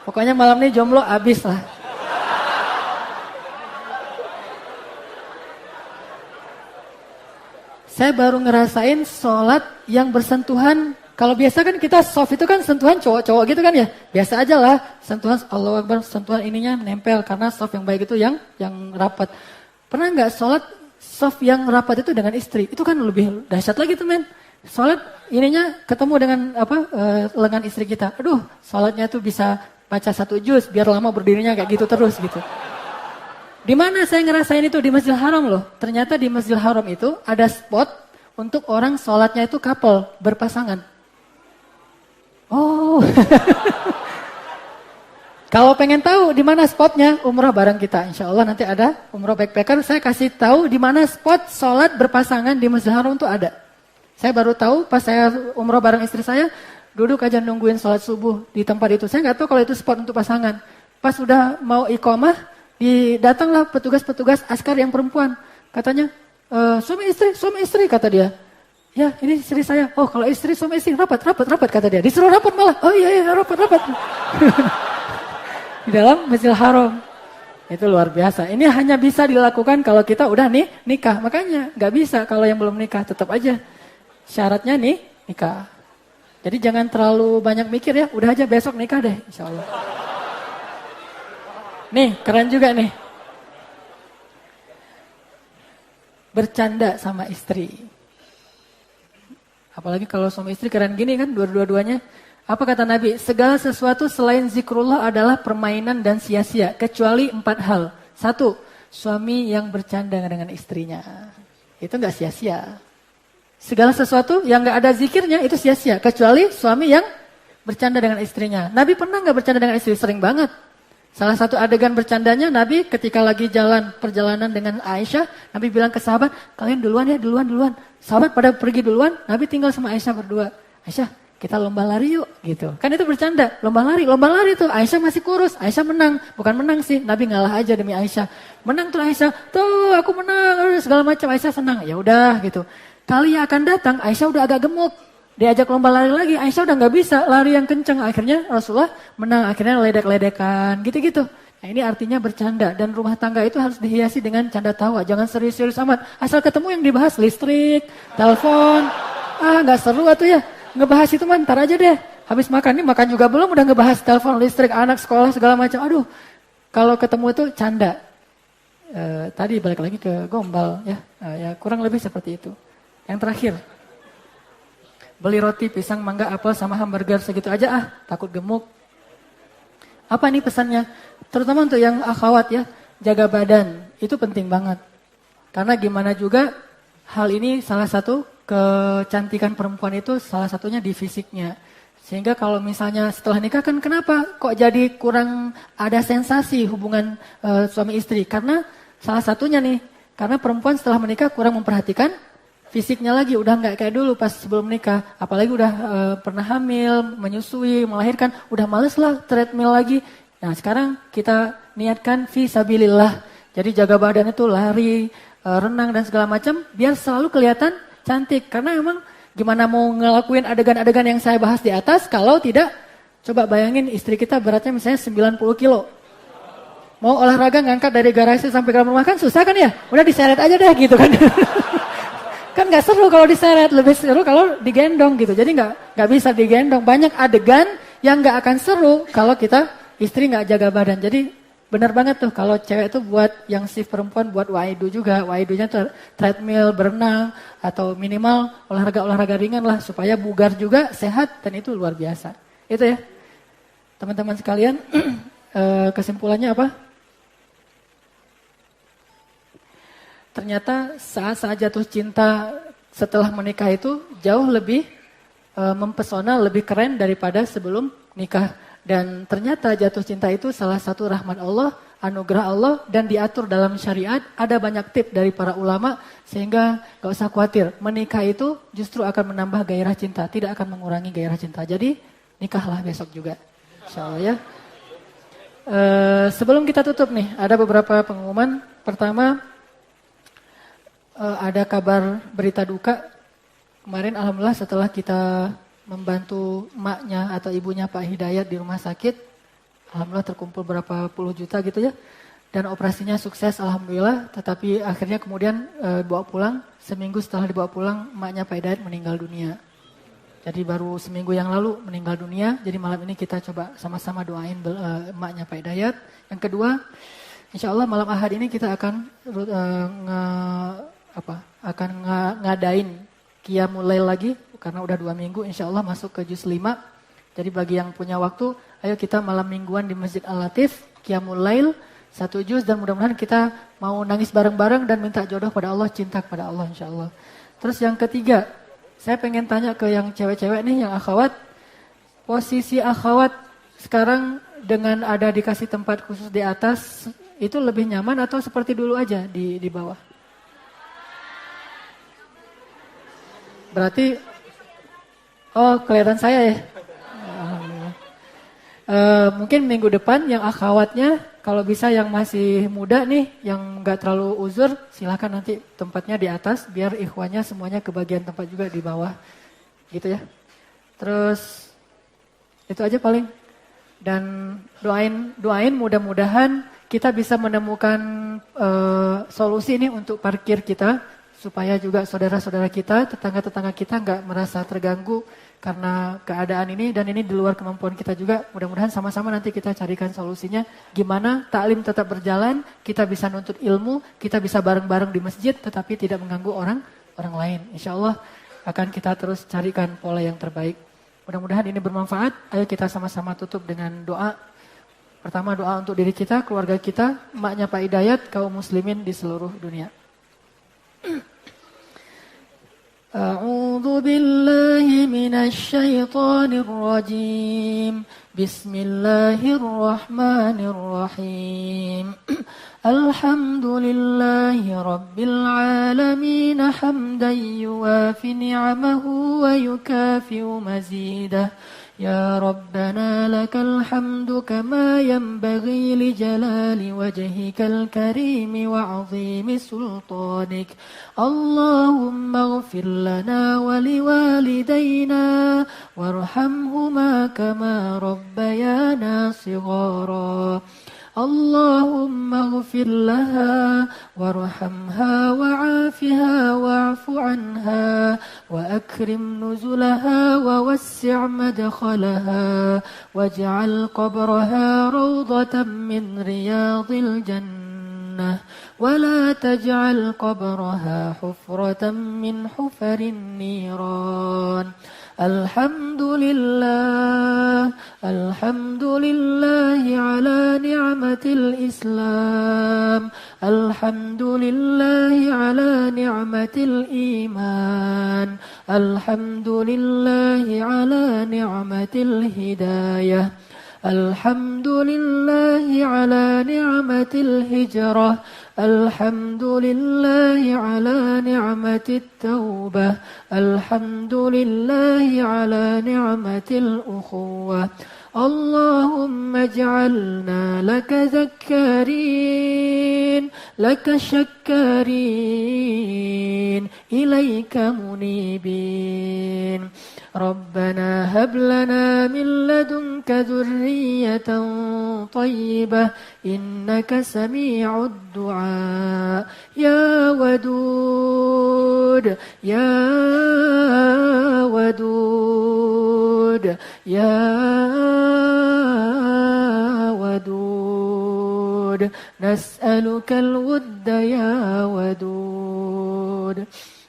Pokoknya malam ini jomblo abis lah. Saya baru ngerasain sholat yang bersentuhan. Kalau biasa kan kita soft itu kan sentuhan cowok-cowok gitu kan ya. Biasa aja lah. Sentuhan Allahu Akbar, sentuhan ininya nempel. Karena soft yang baik itu yang rapat. Pernah nggak sholat soft yang rapat itu dengan istri? Itu kan lebih dahsyat lagi tuh men. Sholat ininya ketemu dengan lengan istri kita. Aduh, sholatnya tuh bisa baca 1 juz biar lama berdirinya kayak gitu terus gitu. Di mana saya ngerasain itu? Di Masjidil Haram loh. Ternyata di Masjidil Haram itu ada spot untuk orang sholatnya itu couple, berpasangan. Oh. Kalau pengen tahu di mana spotnya, umrah bareng kita. Insya Allah nanti ada umrah backpacker. Saya kasih tahu di mana spot sholat berpasangan di Masjidil Haram itu ada. Saya baru tahu pas saya umrah bareng istri saya, duduk aja nungguin sholat subuh di tempat itu. Saya nggak tahu kalau itu spot untuk pasangan. Pas udah mau iqamah, datanglah petugas-petugas askar yang perempuan. Katanya, suami istri kata dia. Ya ini istri saya. Oh kalau istri suami istri rapat kata dia. Disuruh rapat malah. Oh iya rapat. Di dalam Masjidil Haram. Itu luar biasa. Ini hanya bisa dilakukan kalau kita udah nikah. Makanya nggak bisa kalau yang belum nikah. Tetap aja syaratnya nikah. Jadi jangan terlalu banyak mikir ya. Udah aja besok nikah deh insya Allah. Nih, keren juga nih. Bercanda sama istri. Apalagi kalau suami istri keren gini kan, dua-duanya. Apa kata Nabi? Segala sesuatu selain zikrullah adalah permainan dan sia-sia. Kecuali 4 hal. 1, suami yang bercanda dengan istrinya. Itu gak sia-sia. Segala sesuatu yang gak ada zikirnya itu sia-sia. Kecuali suami yang bercanda dengan istrinya. Nabi pernah gak bercanda dengan istri? Sering banget. Salah satu adegan bercandanya Nabi ketika lagi perjalanan dengan Aisyah, Nabi bilang ke sahabat, kalian duluan ya, duluan. Sahabat pada pergi duluan, Nabi tinggal sama Aisyah berdua. Aisyah, kita lomba lari yuk, gitu. Kan itu bercanda, lomba lari tuh. Aisyah masih kurus, Aisyah menang. Bukan menang sih, Nabi ngalah aja demi Aisyah. Menang tuh Aisyah, tuh aku menang, segala macam. Aisyah senang, ya udah gitu. Kali yang akan datang, Aisyah udah agak gemuk. Diajak lomba lari lagi, Aisyah udah gak bisa lari yang kenceng. Akhirnya Rasulullah menang, akhirnya ledek-ledekan, gitu-gitu. Nah ini artinya bercanda. Dan rumah tangga itu harus dihiasi dengan canda tawa. Jangan serius-serius amat. Asal ketemu yang dibahas listrik, telepon. Gak seru atuh ya. Ngebahas itu mah ntar aja deh. Habis makan, nih makan juga belum udah ngebahas telepon, listrik, anak, sekolah, segala macam. Aduh, kalau ketemu itu canda. Tadi balik lagi ke gombal ya. Ya kurang lebih seperti itu. Yang terakhir. Beli roti, pisang, mangga, apel, sama hamburger segitu aja takut gemuk. Apa nih pesannya? Terutama untuk yang akhwat ya, jaga badan, itu penting banget. Karena gimana juga, hal ini salah satu kecantikan perempuan itu salah satunya di fisiknya. Sehingga kalau misalnya setelah nikah kan kenapa kok jadi kurang ada sensasi hubungan suami istri? Karena salah satunya nih, karena perempuan setelah menikah kurang memperhatikan fisiknya lagi, udah nggak kayak dulu pas sebelum nikah. Apalagi udah pernah hamil, menyusui, melahirkan, udah males lah treadmill lagi. Nah sekarang kita niatkan fi sabilillah. Jadi jaga badan itu lari, renang dan segala macam, biar selalu kelihatan cantik. Karena emang gimana mau ngelakuin adegan-adegan yang saya bahas di atas, kalau tidak, coba bayangin istri kita beratnya misalnya 90 kilo. Mau olahraga ngangkat dari garasi sampai ke rumah kan susah kan ya? Udah diseret aja deh gitu kan. Kan gak seru kalau diseret, lebih seru kalau digendong gitu. Jadi gak bisa digendong. Banyak adegan yang gak akan seru kalau kita istri gak jaga badan. Jadi benar banget tuh kalau cewek itu buat yang shift perempuan buat waidu juga. Waidunya tuh treadmill, berenang, atau minimal olahraga-olahraga ringan lah. Supaya bugar juga, sehat, dan itu luar biasa. Itu ya. Teman-teman sekalian, kesimpulannya apa? Ternyata saat-saat jatuh cinta setelah menikah itu jauh lebih mempesona, lebih keren daripada sebelum nikah. Dan ternyata jatuh cinta itu salah satu rahmat Allah, anugerah Allah, dan diatur dalam syariat. Ada banyak tips dari para ulama, sehingga gak usah khawatir. Menikah itu justru akan menambah gairah cinta, tidak akan mengurangi gairah cinta. Jadi nikahlah besok juga, insya Allah ya. Sebelum kita tutup nih, ada beberapa pengumuman. Pertama, ada kabar berita duka. Kemarin alhamdulillah setelah kita membantu emaknya atau ibunya Pak Hidayat di rumah sakit, alhamdulillah terkumpul berapa puluh juta gitu ya. Dan operasinya sukses alhamdulillah, tetapi akhirnya kemudian dibawa pulang. Seminggu setelah dibawa pulang, emaknya Pak Hidayat meninggal dunia. Jadi baru seminggu yang lalu meninggal dunia. Jadi malam ini kita coba sama-sama doain emaknya Pak Hidayat. Yang kedua, insya Allah malam Ahad ini kita akan ngadain Qiyamul Lail lagi. Karena udah 2 minggu insya Allah masuk ke juz 5. Jadi bagi yang punya waktu, ayo kita malam mingguan di Masjid Al-Latif, Qiyamul Lail, 1 juz, dan mudah-mudahan kita mau nangis bareng-bareng dan minta jodoh pada Allah, cinta kepada Allah insya Allah. Terus yang ketiga, saya pengen tanya ke yang cewek-cewek nih, yang akhwat. Posisi akhwat sekarang dengan ada dikasih tempat khusus di atas, itu lebih nyaman atau seperti dulu aja di bawah? Berarti, oh kelihatan saya ya. Mungkin minggu depan yang akhwatnya, kalau bisa yang masih muda nih, yang gak terlalu uzur, silakan nanti tempatnya di atas, biar ikhwanya semuanya kebagian tempat juga di bawah, gitu ya. Terus itu aja paling. Dan doain mudah-mudahan kita bisa menemukan solusi nih untuk parkir kita, supaya juga saudara-saudara kita, tetangga-tetangga kita gak merasa terganggu karena keadaan ini, dan ini di luar kemampuan kita juga. Mudah-mudahan sama-sama nanti kita carikan solusinya. Gimana taklim tetap berjalan, kita bisa nuntut ilmu, kita bisa bareng-bareng di masjid, tetapi tidak mengganggu orang lain. Insya Allah akan kita terus carikan pola yang terbaik. Mudah-mudahan ini bermanfaat. Ayo kita sama-sama tutup dengan doa. Pertama doa untuk diri kita, keluarga kita, emaknya Pak Hidayat, kaum muslimin di seluruh dunia. أعوذ بالله من الشيطان الرجيم بسم الله الرحمن الرحيم الحمد لله رب العالمين حمدا يوافي نعمه ويكافئ مزيده يا ربنا لك الحمد كما ينبغي لجلال وجهك الكريم وعظيم سلطانك اللهم اغفر لنا ولوالدينا وارحمهما كما ربيانا صغارا اللهم اغفر لها وارحمها وعافها واعف عنها وأكرم نزلها ووسع مدخلها واجعل قبرها روضة من رياض الجنة ولا تجعل قبرها حفرة من حفر النيران الحمد لله على نعمة الإسلام الحمد لله على نعمة الإيمان الحمد لله على نعمة الهداية الحمد لله على نعمة الهجرة الحمد لله على نعمة التوبة الحمد لله على نعمة الأخوة اللهم اجعلنا لك ذكارين لك شكارين إليك منيبين ربنا هب لنا من لدنك ذرية طيبة إنك سميع الدعاء يا ودود يا ودود يا ودود نسألك الود يا ودود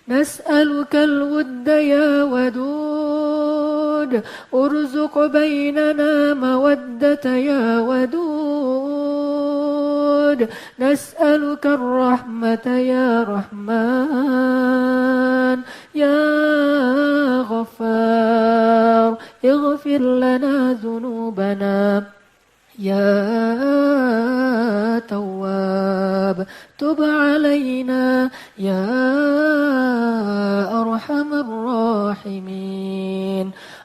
نسألك الود يا ودود ارزق بيننا مودة يا ودود نسألك الرحمة يا رحمن يا غفار اغفر لنا ذنوبنا يا تواب تب علينا يا أرحم الراحمين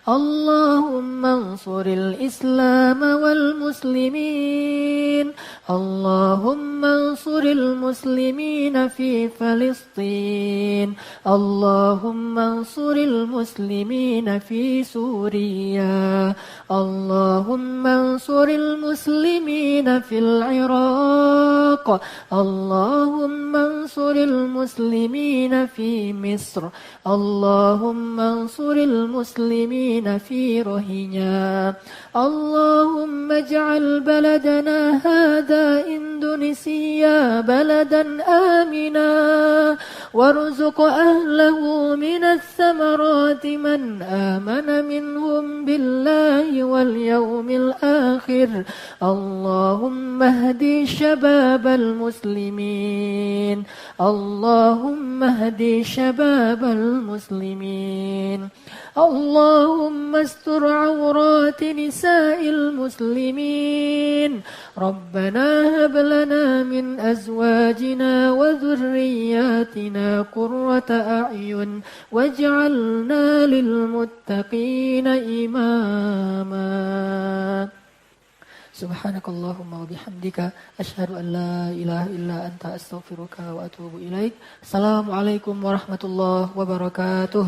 اللهم انصر الإسلام والمسلمين اللهم انصر المسلمين في فلسطين اللهم انصر المسلمين في سوريا اللهم انصر المسلمين في العراق اللهم انصر المسلمين في مصر اللهم انصر المسلمين في روهينيا اللهم اجعل بلدنا هذا إندونيسيا بلدا آمنا وارزق أهله من الثمرات من آمن منهم بالله واليوم الآخر اللهم اهد شباب المسلمين اللهم اهد شباب المسلمين اللهم استر عورات نساء المسلمين ربنا هب لنا من أزواجنا وذرياتنا قرة أعين واجعلنا للمتقين إماما سبحانك اللهم وبحمدك أشهد أن لا إله إلا أنت أستغفرك وأتوب إليك السلام عليكم ورحمة الله وبركاته